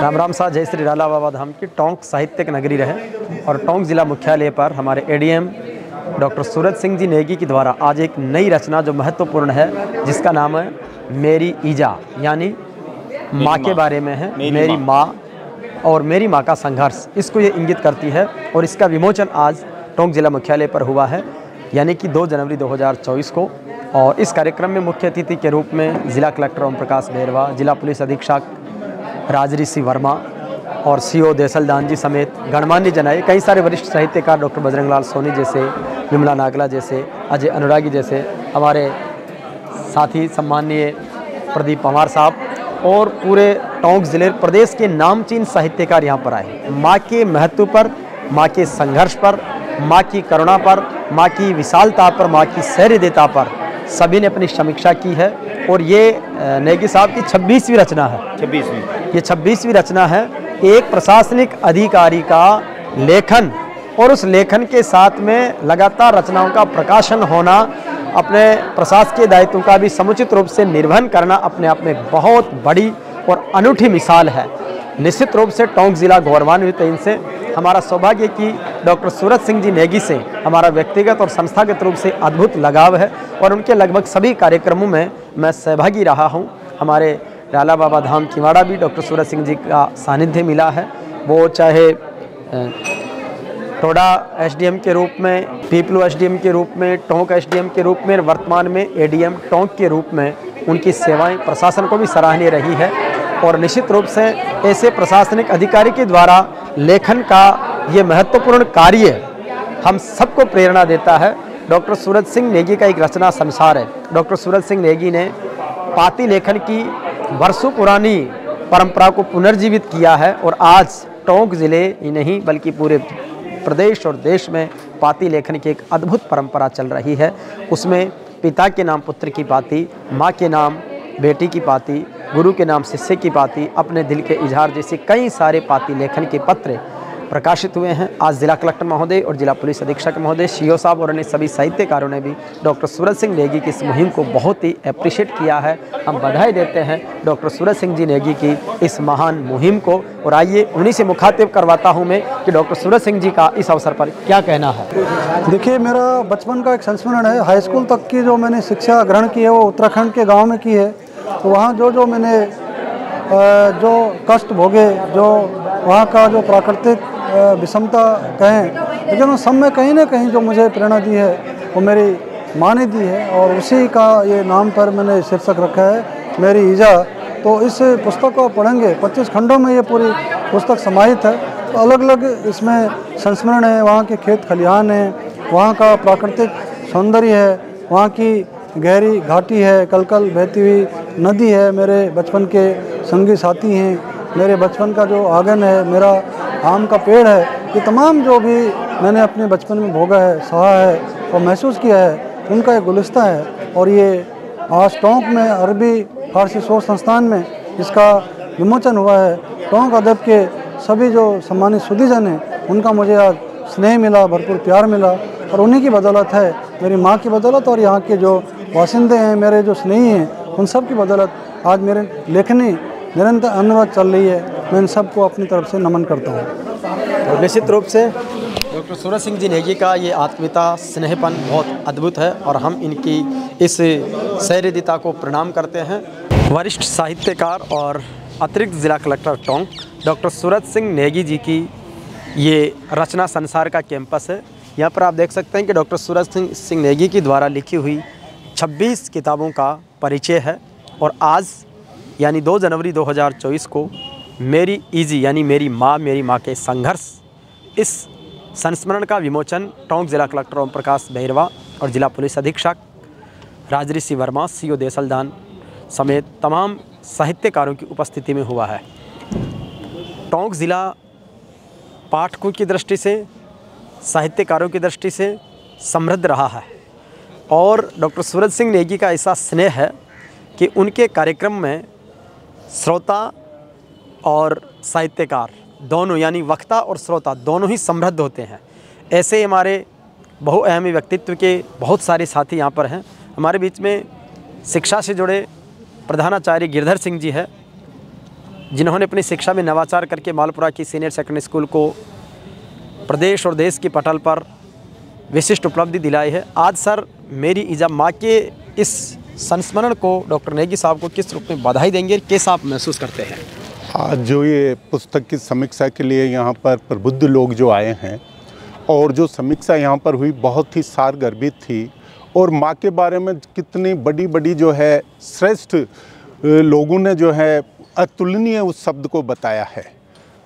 राम राम सा जय श्री राला बाबा धाम की टोंक साहित्यिक नगरी रहे और टोंक ज़िला मुख्यालय पर हमारे एडीएम डॉक्टर सूरज सिंह जी नेगी के द्वारा आज एक नई रचना जो महत्वपूर्ण है, जिसका नाम है मेरी ईजा, यानी माँ के बारे में है। मेरी माँ और मेरी माँ का संघर्ष, इसको ये इंगित करती है और इसका विमोचन आज टोंक ज़िला मुख्यालय पर हुआ है, यानी कि 2 जनवरी 2024 को। और इस कार्यक्रम में मुख्य अतिथि के रूप में जिला कलेक्टर ओम प्रकाश बैरवा, जिला पुलिस अधीक्षक राजऋषि वर्मा और सीओ देसलदान जी समेत गणमान्य जन आए। कई सारे वरिष्ठ साहित्यकार डॉक्टर बजरंगलाल सोनी जैसे, विमला नागला जैसे, अजय अनुरागी जैसे, हमारे साथी सम्माननीय प्रदीप पवार साहब और पूरे टोंक ज़िले प्रदेश के नामचीन साहित्यकार यहाँ पर आए। माँ के महत्व पर, माँ के संघर्ष पर, माँ की करुणा पर, माँ की विशालता पर, माँ की सहृदयता पर सभी ने अपनी समीक्षा की है। और ये नेगी साहब की 26वीं रचना है। 26वीं ये 26वीं रचना है। एक प्रशासनिक अधिकारी का लेखन और उस लेखन के साथ में लगातार रचनाओं का प्रकाशन होना, अपने प्रशासकीय दायित्वों का भी समुचित रूप से निर्वहन करना अपने आप में बहुत बड़ी और अनूठी मिसाल है। निश्चित रूप से टोंक ज़िला गौरवान्वित है इनसे। हमारा सौभाग्य कि डॉक्टर सूरज सिंह जी नेगी से हमारा व्यक्तिगत और संस्थागत रूप से अद्भुत लगाव है और उनके लगभग सभी कार्यक्रमों में मैं सहभागी रहा हूं। हमारे राला बाबा धाम किवाड़ा भी डॉक्टर सूरज सिंह जी का सानिध्य मिला है, वो चाहे टोडा एसडीएम के रूप में, पीपलू एसडीएम के रूप में, टोंक एसडीएम के रूप में, वर्तमान में एडीएम टोंक के रूप में उनकी सेवाएं प्रशासन को भी सराहनीय रही है। और निश्चित रूप से ऐसे प्रशासनिक अधिकारी के द्वारा लेखन का ये महत्वपूर्ण कार्य हम सबको प्रेरणा देता है। डॉक्टर सूरज सिंह नेगी का एक रचना संसार है। डॉक्टर सूरज सिंह नेगी ने पाती लेखन की वर्षों पुरानी परंपरा को पुनर्जीवित किया है और आज टोंक ज़िले ही नहीं बल्कि पूरे प्रदेश और देश में पाती लेखन की एक अद्भुत परंपरा चल रही है। उसमें पिता के नाम पुत्र की पाती, माँ के नाम बेटी की पाती, गुरु के नाम शिष्य की पाती, अपने दिल के इजहार जैसे कई सारे पाती लेखन के पत्र प्रकाशित हुए हैं। आज जिला कलेक्टर महोदय और जिला पुलिस अधीक्षक महोदय, सीओ साहब और अन्य सभी साहित्यकारों ने भी डॉक्टर सूरज सिंह नेगी की इस मुहिम को बहुत ही अप्रिशिएट किया है। हम बधाई देते हैं डॉक्टर सूरज सिंह जी नेगी की इस महान मुहिम को। और आइए उन्हीं से मुखातिब करवाता हूँ मैं कि डॉक्टर सूरज सिंह जी का इस अवसर पर क्या कहना है। देखिए, मेरा बचपन का एक संस्मरण है। हाई स्कूल तक की जो मैंने शिक्षा ग्रहण की है वो उत्तराखंड के गाँव में की है। तो वहाँ जो मैंने जो कष्ट भोगे, जो वहाँ का जो प्राकृतिक विषमता कहें, लेकिन उस सब में कहीं ना कहीं जो मुझे प्रेरणा दी है वो मेरी माँ ने दी है और उसी का ये नाम पर मैंने शीर्षक रखा है मेरी ईजा। तो इस पुस्तक को पढ़ेंगे, 25 खंडों में ये पूरी पुस्तक समाहित है। तो अलग अलग इसमें संस्मरण है, वहाँ के खेत खलिहान है, वहाँ का प्राकृतिक सौंदर्य है, वहाँ की गहरी घाटी है, कलकल बहती हुई नदी है, मेरे बचपन के संगी साथी हैं, मेरे बचपन का जो आंगन है, मेरा आम का पेड़ है। ये तमाम जो भी मैंने अपने बचपन में भोगा है, सहा है और महसूस किया है, उनका एक गुलिस्ता है। और ये आज टोंक में अरबी फारसी शोध संस्थान में इसका विमोचन हुआ है। टोंक अदब के सभी जो सम्मानित सुधीजन हैं, उनका मुझे आज स्नेह मिला, भरपूर प्यार मिला और उन्हीं की बदौलत है, मेरी माँ की बदौलत और यहाँ के जो वासिंदे हैं, मेरे जो स्नेही हैं, उन सब की बदौलत आज मेरे लेखनी निरंतर अनुवाद चल रही है। मैं इन सबको अपनी तरफ से नमन करता हूँ। और निश्चित रूप से डॉक्टर सूरज सिंह जी नेगी का ये आत्मीयता, स्नेहपन बहुत अद्भुत है और हम इनकी इस सहृदयता को प्रणाम करते हैं। वरिष्ठ साहित्यकार और अतिरिक्त जिला कलेक्टर टोंक डॉक्टर सूरज सिंह नेगी जी की ये रचना संसार का कैंपस है। यहाँ पर आप देख सकते हैं कि डॉक्टर सूरज सिंह नेगी की द्वारा लिखी हुई 26 किताबों का परिचय है। और आज यानी 2 जनवरी 2024 को मेरी ईजी यानी मेरी माँ के संघर्ष, इस संस्मरण का विमोचन टोंक जिला कलेक्टर ओम प्रकाश बैरवा और जिला पुलिस अधीक्षक राजऋषि वर्मा, सीओ देसलदान समेत तमाम साहित्यकारों की उपस्थिति में हुआ है। टोंक ज़िला पाठकों की दृष्टि से, साहित्यकारों की दृष्टि से समृद्ध रहा है और डॉक्टर सूरज सिंह नेगी का ऐसा स्नेह है कि उनके कार्यक्रम में श्रोता और साहित्यकार दोनों, यानी वक्ता और श्रोता दोनों ही समृद्ध होते हैं। ऐसे हमारे बहुअहमी व्यक्तित्व के बहुत सारे साथी यहाँ पर हैं। हमारे बीच में शिक्षा से जुड़े प्रधानाचार्य गिरधर सिंह जी है, जिन्होंने अपनी शिक्षा में नवाचार करके मालपुरा की सीनियर सेकेंडरी स्कूल को प्रदेश और देश की पटल पर विशिष्ट उपलब्धि दिलाई है। आज सर मेरी ईजा माँ के इस संस्मरण को डॉक्टर नेगी साहब को किस रूप में बधाई देंगे, कैसा आप महसूस करते हैं? आज जो ये पुस्तक की समीक्षा के लिए यहाँ पर प्रबुद्ध लोग जो आए हैं और जो समीक्षा यहाँ पर हुई बहुत ही सारगर्भित थी, और माँ के बारे में कितनी बड़ी बड़ी जो है श्रेष्ठ लोगों ने जो है अतुलनीय उस शब्द को बताया है।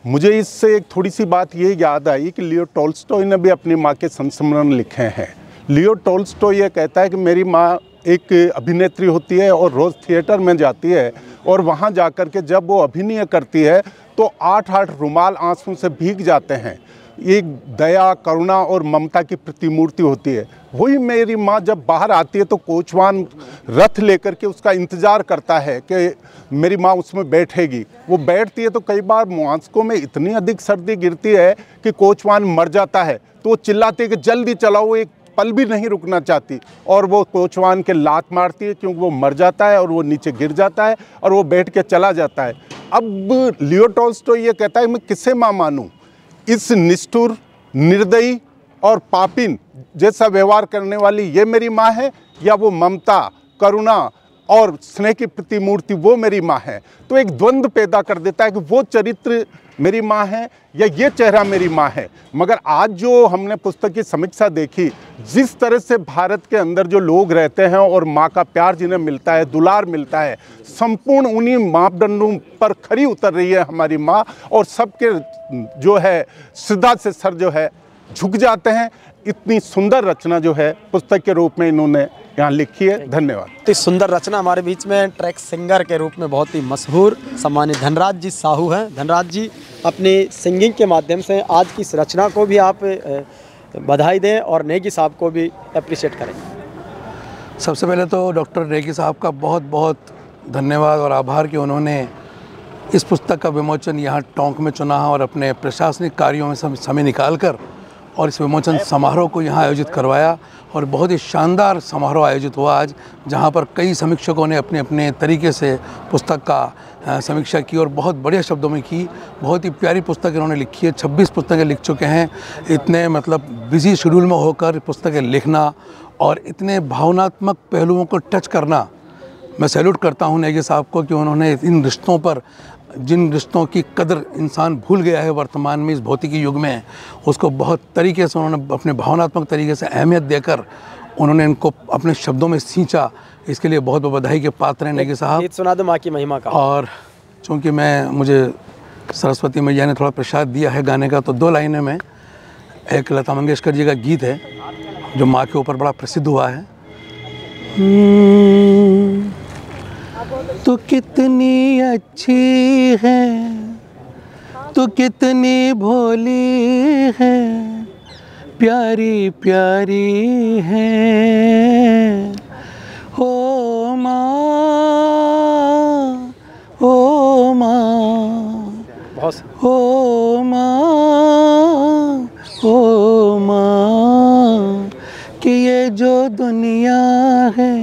मुझे इससे एक थोड़ी सी बात ये याद आई कि लियो टॉल्स्टॉय ने भी अपनी माँ के संस्मरण लिखे हैं। लियो टॉल्स्टॉय ये कहता है कि मेरी माँ एक अभिनेत्री होती है और रोज़ थिएटर में जाती है, और वहाँ जाकर के जब वो अभिनय करती है तो 8-8 रुमाल आंसू से भीग जाते हैं। एक दया, करुणा और ममता की प्रतिमूर्ति होती है। वही मेरी माँ जब बाहर आती है तो कोचवान रथ लेकर के उसका इंतज़ार करता है कि मेरी माँ उसमें बैठेगी। वो बैठती है तो कई बार मुआस्कों में इतनी अधिक सर्दी गिरती है कि कोचवान मर जाता है, तो वो चिल्लाती है कि जल्दी चलाओ, वो एक पल भी नहीं रुकना चाहती, और वो कोचवान के लात मारती है क्योंकि वो मर जाता है और वो नीचे गिर जाता है और वो बैठ के चला जाता है। अब लियो टॉल्स्टॉय ये कहता है मैं किसे माँ मानूँ, इस निष्ठुर, निर्दयी और पापिन जैसा व्यवहार करने वाली ये मेरी माँ है, या वो ममता, करुणा और स्नेह की प्रतिमूर्ति वो मेरी माँ है। तो एक द्वंद्व पैदा कर देता है कि वो चरित्र मेरी माँ है या ये चेहरा मेरी माँ है। मगर आज जो हमने पुस्तक की समीक्षा देखी, जिस तरह से भारत के अंदर जो लोग रहते हैं और माँ का प्यार जिन्हें मिलता है, दुलार मिलता है, संपूर्ण उन्हीं मापदंडों पर खरी उतर रही है हमारी माँ, और सबके जो है श्रद्धा से सर जो है झुक जाते हैं। इतनी सुंदर रचना जो है पुस्तक के रूप में इन्होंने यहाँ लिखी है। धन्यवाद। तो इस सुंदर रचना हमारे बीच में ट्रैक सिंगर के रूप में बहुत ही मशहूर सम्मानित धनराज जी साहू हैं। धनराज जी, अपनी सिंगिंग के माध्यम से आज की इस रचना को भी आप बधाई दें और नेगी साहब को भी अप्रिशिएट करें। सबसे पहले तो डॉक्टर नेगी साहब का बहुत बहुत धन्यवाद और आभार कि उन्होंने इस पुस्तक का विमोचन यहाँ टोंक में चुना और अपने प्रशासनिक कार्यों में समय निकालकर और इस विमोचन समारोह को यहाँ आयोजित करवाया। और बहुत ही शानदार समारोह आयोजित हुआ आज, जहाँ पर कई समीक्षकों ने अपने अपने तरीके से पुस्तक का समीक्षा की और बहुत बढ़िया शब्दों में की। बहुत ही प्यारी पुस्तक इन्होंने लिखी है, 26 पुस्तकें लिख चुके हैं। इतने मतलब बिजी शेड्यूल में होकर पुस्तकें लिखना और इतने भावनात्मक पहलुओं को टच करना, मैं सैल्यूट करता हूँ नेगी साहब को कि उन्होंने इन रिश्तों पर, जिन रिश्तों की कदर इंसान भूल गया है वर्तमान में इस भौतिकी युग में, उसको बहुत तरीके से उन्होंने अपने भावनात्मक तरीके से अहमियत देकर उन्होंने इनको अपने शब्दों में सींचा। इसके लिए बहुत बहुत बधाई के पात्र हैं नेगी साहब। गीत सुना दो माँ की महिमा का। और चूँकि मुझे सरस्वती मैया ने थोड़ा प्रसाद दिया है गाने का, तो 2 लाइनें में, एक लता मंगेशकर जी का गीत है जो माँ के ऊपर बड़ा प्रसिद्ध हुआ है। तू कितनी अच्छी है, तू कितनी भोली है, प्यारी प्यारी है, ओ माँ, ओ माँ, ओ माँ, ओ माँ, कि ये जो दुनिया है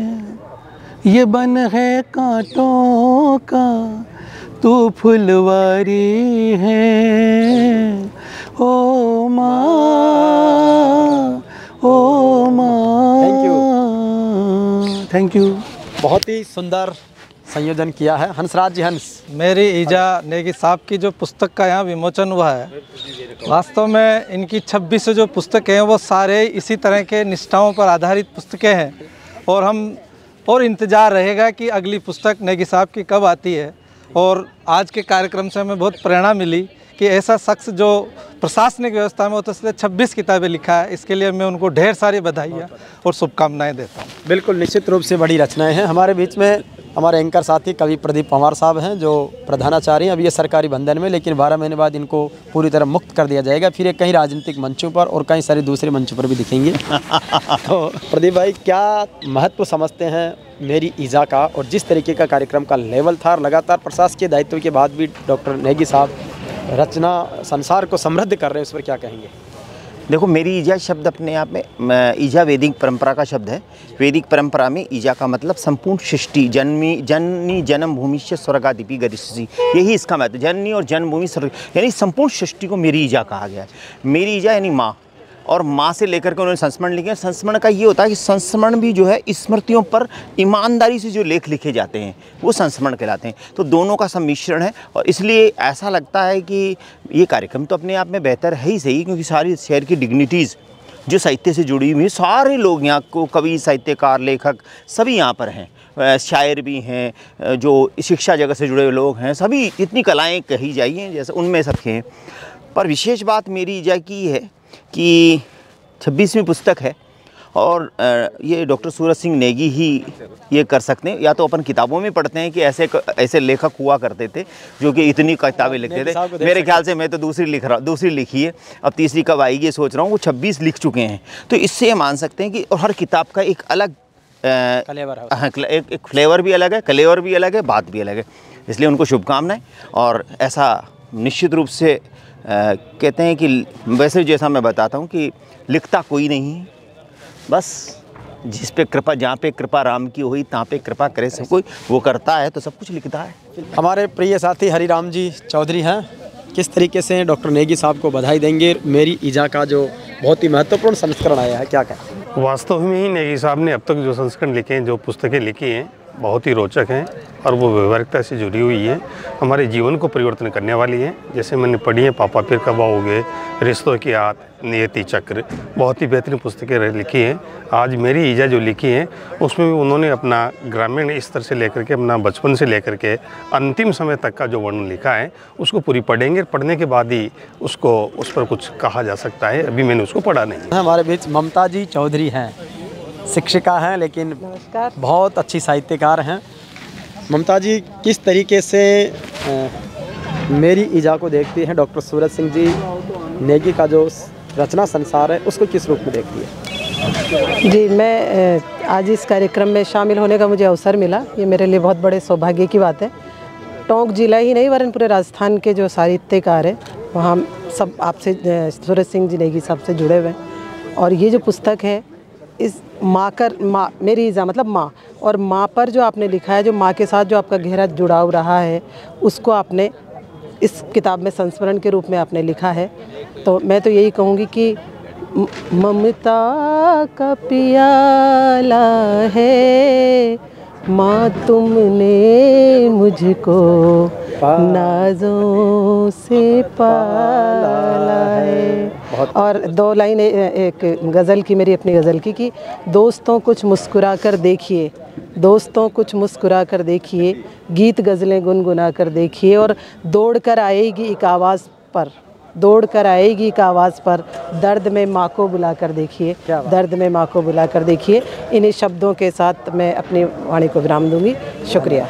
ये बन है कांटों का, तू फुलवारी है, ओ माँ, ओ माँ। Thank you, thank you. बहुत ही सुंदर संयोजन किया है। हंसराज जी, हंस। मेरी ईजा नेगी साहब की जो पुस्तक का यहाँ विमोचन हुआ है, वास्तव में इनकी 26 जो पुस्तकें हैं वो सारे इसी तरह के निष्ठाओं पर आधारित पुस्तकें हैं, और इंतज़ार रहेगा कि अगली पुस्तक नेगी साहब की कब आती है। और आज के कार्यक्रम से हमें बहुत प्रेरणा मिली कि ऐसा शख्स जो प्रशासनिक व्यवस्था में होता है 26 किताबें लिखा है। इसके लिए मैं उनको ढेर सारी बधाइयाँ और शुभकामनाएं देता हूँ। बिल्कुल, निश्चित रूप से बड़ी रचनाएं हैं। हमारे बीच में हमारे एंकर साथी कवि प्रदीप पंवार साहब हैं जो प्रधानाचार्य हैं। अभी ये सरकारी बंधन में, लेकिन 12 महीने बाद इनको पूरी तरह मुक्त कर दिया जाएगा। फिर ये कहीं राजनीतिक मंचों पर और कई सारे दूसरे मंचों पर भी दिखेंगे। तो प्रदीप भाई, क्या महत्व समझते हैं मेरी ईजा का, और जिस तरीके का कार्यक्रम का लेवल था, लगातार प्रशासकीय दायित्व के बाद भी डॉक्टर नेगी साहब रचना संसार को समृद्ध कर रहे हैं, उस पर क्या कहेंगे? देखो, मेरी ईजा शब्द अपने आप में ईजा वैदिक परंपरा का शब्द है। वैदिक परंपरा में ईजा का मतलब संपूर्ण सृष्टि, जननी जन्म भूमि से स्वर्गादिपि गरिष्यसि, यही इसका मतलब। जननी और जन्मभूमि स्वर्ग, यानी संपूर्ण सृष्टि को मेरी ईजा कहा गया है। मेरी ईजा यानी माँ, और माँ से लेकर के उन्होंने संस्मरण लिखे। संस्मरण का ये होता है कि संस्मरण भी जो है स्मृतियों पर ईमानदारी से जो लेख लिखे जाते हैं वो संस्मरण कहलाते हैं। तो दोनों का सम्मिश्रण है, और इसलिए ऐसा लगता है कि ये कार्यक्रम तो अपने आप में बेहतर है ही सही, क्योंकि सारी शहर की डिग्निटीज़ जो साहित्य से जुड़ी हुई, सारे लोग यहाँ को, कवि, साहित्यकार, लेखक सभी यहाँ पर हैं। शायर भी हैं, जो शिक्षा जगत से जुड़े हुए लोग हैं, सभी जितनी कलाएँ कही जाइए जैसे उनमें सबके हैं। पर विशेष बात मेरी ईजा की है कि 26वीं पुस्तक है, और ये डॉक्टर सूरज सिंह नेगी ही ये कर सकते हैं। या तो अपन किताबों में पढ़ते हैं कि ऐसे लेखक हुआ करते थे जो कि इतनी किताबें लिखते थे। मेरे ख्याल से मैं तो दूसरी लिखी है, अब तीसरी कब आएगी सोच रहा हूँ। वो 26 लिख चुके हैं, तो इससे ये मान सकते हैं कि हर किताब का एक अलग एक फ्लेवर भी अलग है, कलेवर भी अलग है, बात भी अलग है। इसलिए उनको शुभकामनाएं। और ऐसा निश्चित रूप से कहते हैं कि वैसे जैसा मैं बताता हूँ कि लिखता कोई नहीं है, बस जिस पे कृपा, जहाँ पे कृपा राम की हुई तहाँ पे कृपा करे सब कोई, वो करता है तो सब कुछ लिखता है। हमारे प्रिय साथी हरिराम जी चौधरी हैं, किस तरीके से डॉक्टर नेगी साहब को बधाई देंगे? मेरी ईजा का जो बहुत ही महत्वपूर्ण संस्करण आया है, क्या कहें? वास्तव में ही नेगी साहब ने अब तक जो संस्करण लिखे हैं, जो पुस्तकें लिखी हैं, बहुत ही रोचक हैं और वो व्यवहारिकता से जुड़ी हुई है, हमारे जीवन को परिवर्तन करने वाली है। जैसे मैंने पढ़ी है पापा फिर कब आओगे, रिश्तों की आत, नियति चक्र, बहुत ही बेहतरीन पुस्तकें लिखी हैं। आज मेरी ईजा जो लिखी है उसमें भी उन्होंने अपना ग्रामीण स्तर से लेकर के, अपना बचपन से लेकर के अंतिम समय तक का जो वर्णन लिखा है उसको पूरी पढ़ेंगे। पढ़ने के बाद ही उसको उस पर कुछ कहा जा सकता है। अभी मैंने उसको पढ़ा नहीं। हमारे बीच ममता जी चौधरी हैं, शिक्षिका हैं लेकिन बहुत अच्छी साहित्यकार हैं। ममता जी, किस तरीके से मेरी ईजा को देखती हैं? डॉक्टर सूरज सिंह जी नेगी का जो रचना संसार है उसको किस रूप में देखती है? जी, मैं आज इस कार्यक्रम में शामिल होने का मुझे अवसर मिला, ये मेरे लिए बहुत बड़े सौभाग्य की बात है। टोंक जिला ही नहीं वरन पूरे राजस्थान के जो साहित्यकार हैं वहाँ सब आपसे, सूरज सिंह जी नेगी साहब से जुड़े हुए हैं। और ये जो पुस्तक है, इस माँ मेरी ईजा मतलब माँ, और माँ पर जो आपने लिखा है, जो माँ के साथ जो आपका गहरा जुड़ाव रहा है, उसको आपने इस किताब में संस्मरण के रूप में आपने लिखा है। तो मैं तो यही कहूँगी कि ममता का पियाला है माँ, तुमने मुझको नाजों से पाला है। और दो लाइन एक गज़ल की, मेरी अपनी गज़ल की, कि दोस्तों कुछ मुस्कुरा कर देखिए, दोस्तों कुछ मुस्कुरा कर देखिए, गीत गज़लें गुनगुना कर देखिए, और दौड़ कर आएगी एक आवाज़ पर, दौड़ कर आएगी एक आवाज़ पर, दर्द में माँ को बुला कर देखिए, दर्द में माँ को बुला कर देखिए। इन्हीं शब्दों के साथ मैं अपनी वाणी को विराम दूंगी। शुक्रिया।